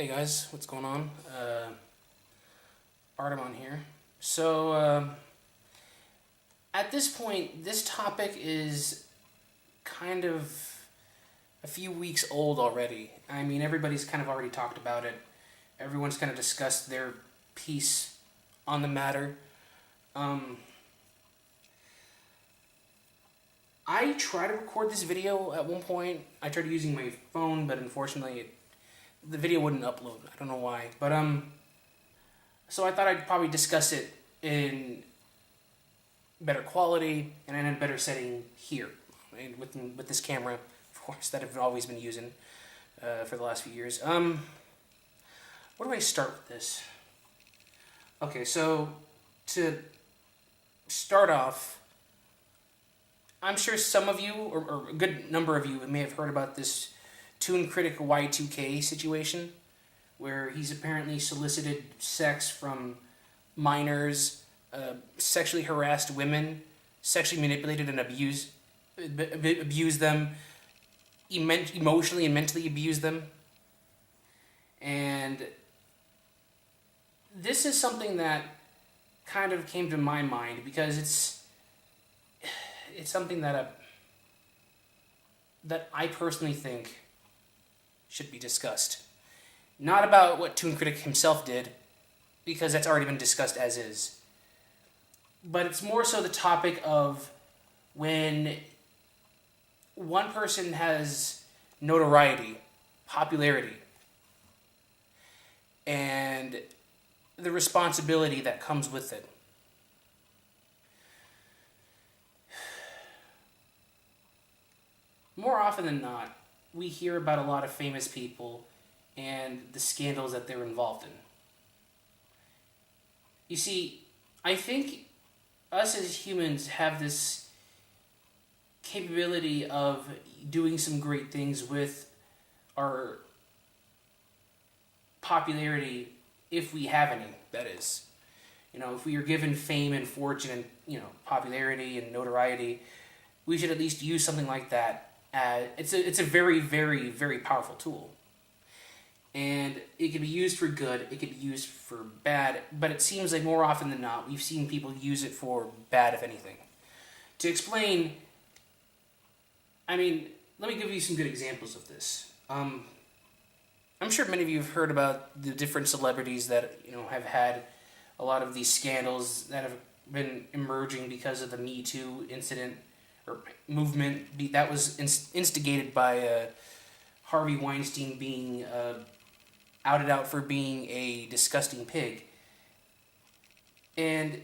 Hey guys, what's going on? Artemon here. So, at this point, this topic is kind of a few weeks old already. I mean, everybody's kind of already talked about it. Everyone's kind of discussed their piece on the matter. I tried to record this video at one point. I tried using my phone, but unfortunately, the video wouldn't upload. I don't know why, but so I thought I'd probably discuss it in better quality and in a better setting here, and with this camera, of course, that I've always been using for the last few years. Where do I start with this? Okay, so to start off, I'm sure some of you, or a good number of you, may have heard about this ToonKriticY2K situation, where he's apparently solicited sex from minors, sexually harassed women, sexually manipulated and abused them, emotionally and mentally abused them. And this is something that kind of came to my mind because it's something that I personally think should be discussed. Not about what ToonKritic himself did, because that's already been discussed as is. But it's more so the topic of when one person has notoriety, popularity, and the responsibility that comes with it. More often than not, we hear about a lot of famous people and the scandals that they're involved in. You see, I think us as humans have this capability of doing some great things with our popularity, if we have any, that is. You know, if we are given fame and fortune and, popularity and notoriety, we should at least use something like that. It's a very, very, very powerful tool. And it can be used for good, it can be used for bad, but it seems like more often than not, we've seen people use it for bad, if anything. To explain, let me give you some good examples of this. I'm sure many of you have heard about the different celebrities that, have had a lot of these scandals that have been emerging because of the Me Too incident, or movement, that was instigated by Harvey Weinstein being outed out for being a disgusting pig. And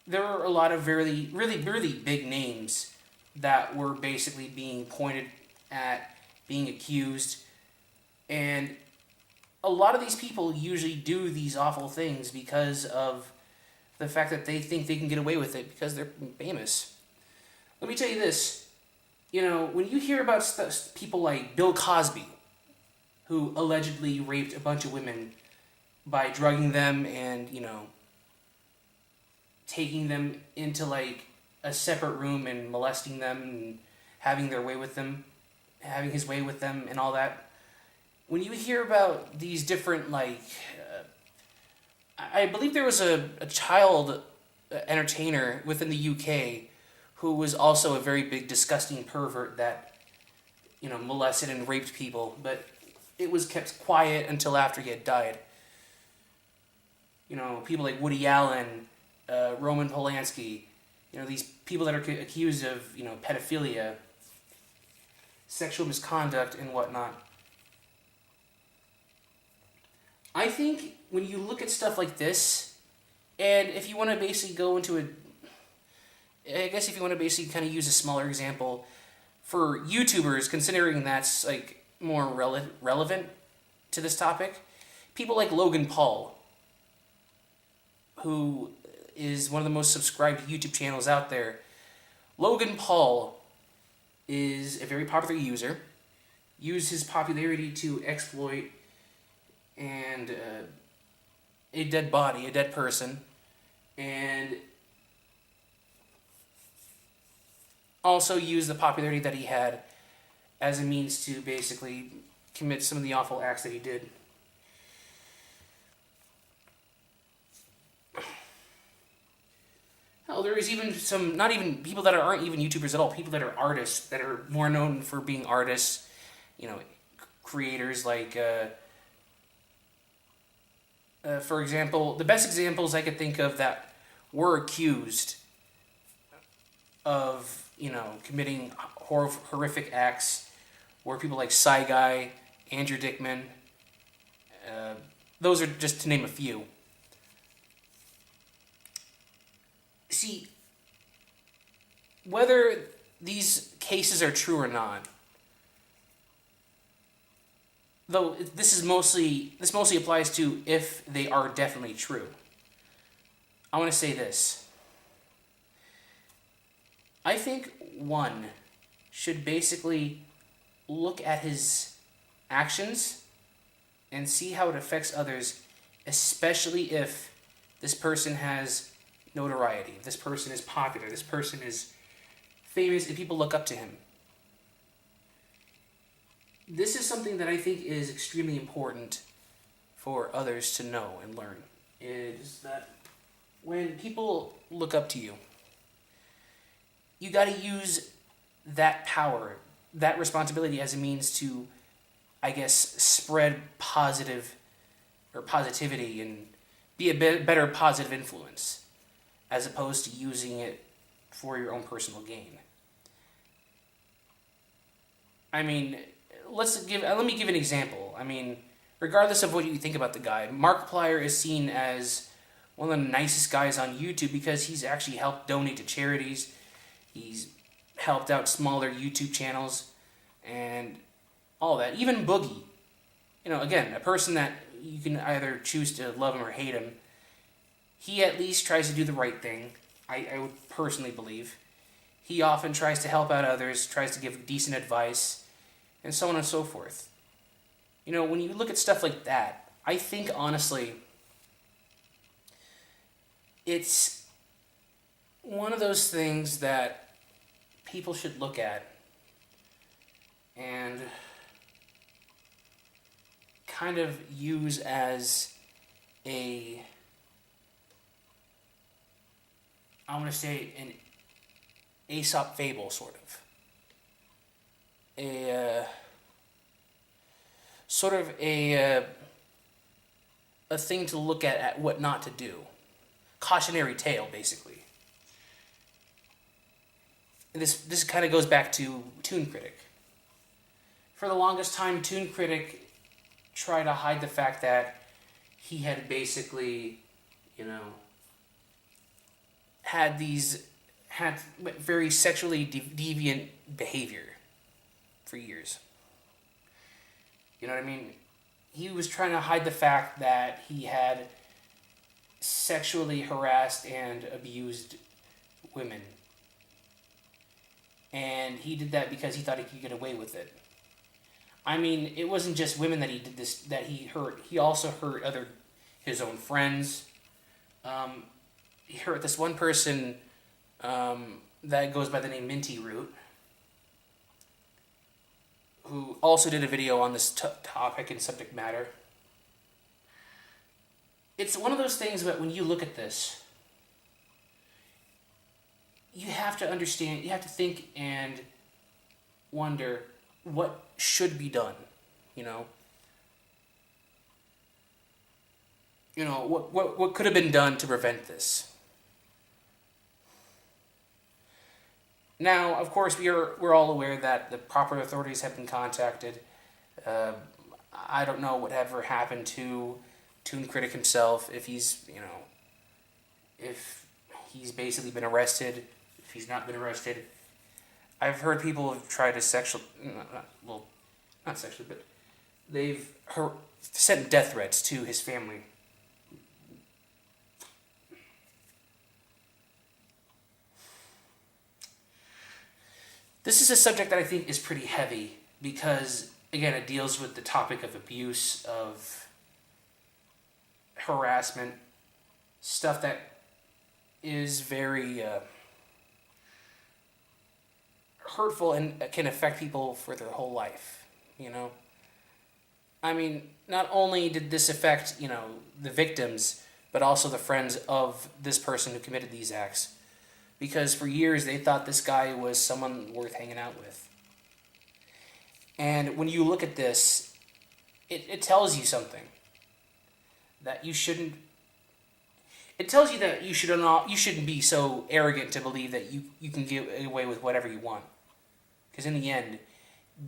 there were a lot of really, really, really big names that were basically being pointed at, being accused. And a lot of these people usually do these awful things because of the fact that they think they can get away with it because they're famous. Let me tell you this, when you hear about people like Bill Cosby, who allegedly raped a bunch of women by drugging them and, taking them into, a separate room and molesting them and having his way with them and all that. When you hear about these different, I believe there was a child entertainer within the UK who was also a very big, disgusting pervert that, molested and raped people, but it was kept quiet until after he had died. People like Woody Allen, Roman Polanski, these people that are accused of, pedophilia, sexual misconduct, and whatnot. I think when you look at stuff like this, and if you want to basically go into if you want to basically kind of use a smaller example, for YouTubers, considering that's, more relevant to this topic, people like Logan Paul, who is one of the most subscribed YouTube channels out there. Logan Paul is a very popular user, used his popularity to exploit and a dead body, a dead person, and also used the popularity that he had as a means to basically commit some of the awful acts that he did. there is even some, not even people that aren't even YouTubers at all, people that are artists, that are more known for being artists, you know, creators like, for example, the best examples I could think of that were accused of, you know, committing horrific acts were people like Psy Guy, Andrew Dickman. Those are just to name a few. See, whether these cases are true or not, though this mostly applies to if they are definitely true. I want to say this. I think one should basically look at his actions and see how it affects others, especially if this person has notoriety, if this person is popular, this person is famous, and people look up to him. This is something that I think is extremely important for others to know and learn, is that when people look up to you, you got to use that power, that responsibility as a means to, I guess, spread positivity and be a better positive influence, as opposed to using it for your own personal gain. I mean, let me give an example. I mean, regardless of what you think about the guy, Markiplier is seen as one of the nicest guys on YouTube because he's actually helped donate to charities. He's helped out smaller YouTube channels and all that. Even Boogie, you know, again, a person that you can either choose to love him or hate him, he at least tries to do the right thing, I would personally believe. He often tries to help out others, tries to give decent advice, and so on and so forth. You know, when you look at stuff like that, I think, honestly, it's one of those things that people should look at and kind of use as a, I want to say, an Aesop fable, sort of. A thing to look at what not to do. Cautionary tale, basically. And this kind of goes back to ToonKritic. For the longest time, ToonKritic tried to hide the fact that he had basically, you know, had very sexually deviant behavior for years. You know what I mean? He was trying to hide the fact that he had sexually harassed and abused women. And he did that because he thought he could get away with it. I mean, it wasn't just women that he did this, that he hurt. He also hurt his own friends. He hurt this one person that goes by the name Minty Root, who also did a video on this topic and subject matter. It's one of those things that when you look at this, you have to understand, you have to think and wonder what should be done, you know? You know, what could have been done to prevent this? Now, of course, we're all aware that the proper authorities have been contacted. I don't know whatever happened to ToonKritic himself, if he's basically been arrested, if he's not been arrested. I've heard people have tried to not sexually, but they've sent death threats to his family. This is a subject that I think is pretty heavy because, again, it deals with the topic of abuse, of harassment, stuff that is very hurtful and can affect people for their whole life, you know? I mean, not only did this affect, the victims, but also the friends of this person who committed these acts. because for years they thought this guy was someone worth hanging out with. And when you look at this, it tells you something. That you shouldn't... It tells you that you shouldn't be so arrogant to believe that you can get away with whatever you want. Because in the end,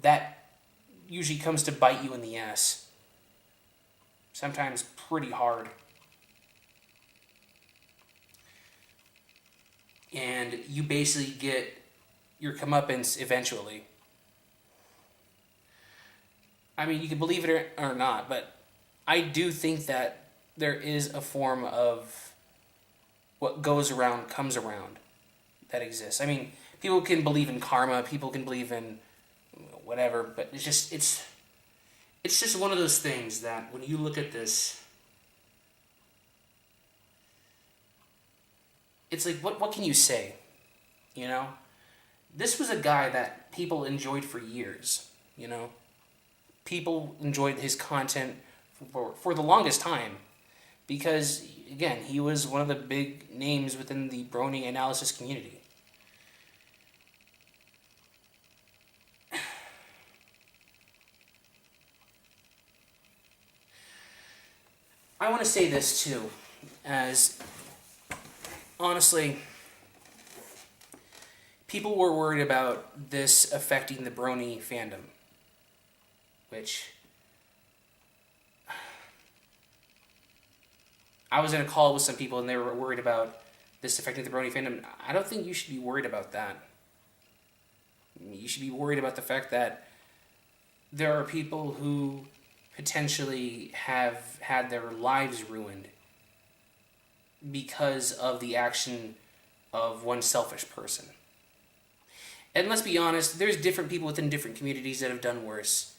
that usually comes to bite you in the ass. Sometimes pretty hard. And you basically get your comeuppance eventually. I mean, you can believe it or not, but I do think that there is a form of what goes around comes around that exists. I mean, people can believe in karma, people can believe in whatever, but it's just one of those things that when you look at this, it's like, what can you say? You know? This was a guy that people enjoyed for years, you know? People enjoyed his content for the longest time because, again, he was one of the big names within the Brony analysis community. I want to say this too, as honestly, people were worried about this affecting the Brony fandom, which I was in a call with some people and they were worried about this affecting the Brony fandom. I don't think you should be worried about that. You should be worried about the fact that there are people who potentially have had their lives ruined because of the action of one selfish person. And let's be honest, there's different people within different communities that have done worse.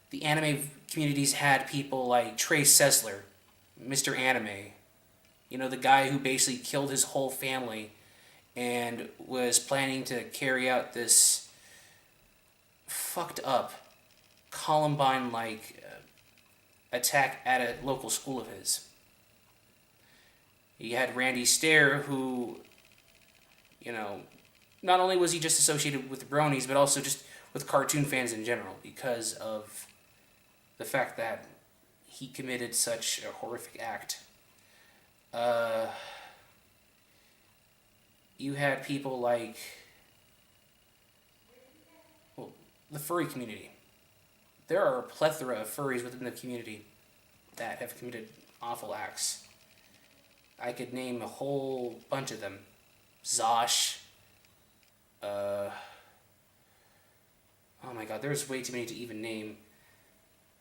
The anime communities had people like Trey Sessler, Mr. Anime, you know, the guy who basically killed his whole family and was planning to carry out this fucked up Columbine-like attack at a local school of his. You had Randy Stair, who, you know, not only was he just associated with the Bronies, but also just with cartoon fans in general because of the fact that he committed such a horrific act. You had people like, well, the furry community. There are a plethora of furries within the community that have committed awful acts. I could name a whole bunch of them. Zosh. Oh my god, there's way too many to even name.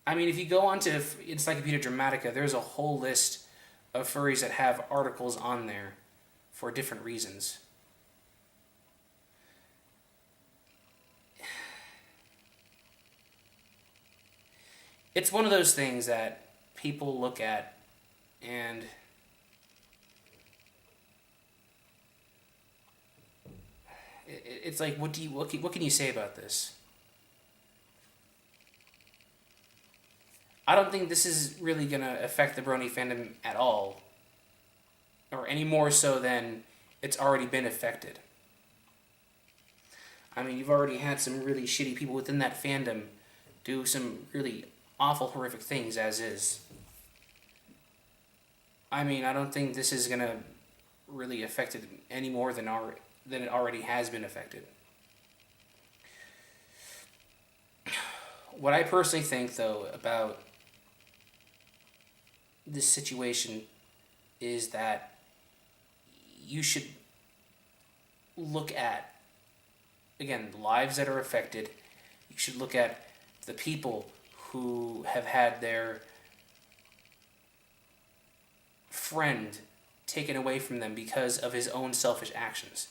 I mean, if you go onto Encyclopedia Dramatica, there's a whole list of furries that have articles on there for different reasons. It's one of those things that people look at and it's like, what can you say about this? I don't think this is really going to affect the Brony fandom at all, or any more so than it's already been affected. I mean, you've already had some really shitty people within that fandom do some really awful, horrific things as is. I mean, I don't think this is going to really affect it any more than it already has been affected. What I personally think, though, about this situation is that you should look at, again, the lives that are affected. You should look at the people who have had their friend taken away from them because of his own selfish actions.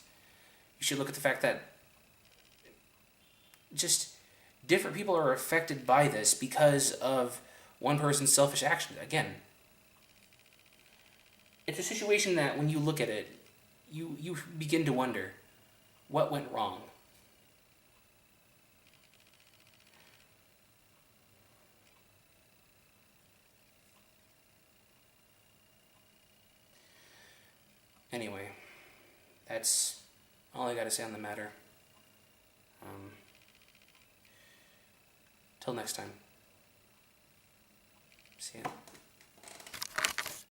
You should look at the fact that just different people are affected by this because of one person's selfish action. Again, it's a situation that when you look at it, you begin to wonder what went wrong. Anyway, that's all I gotta say on the matter. Till next time. See ya.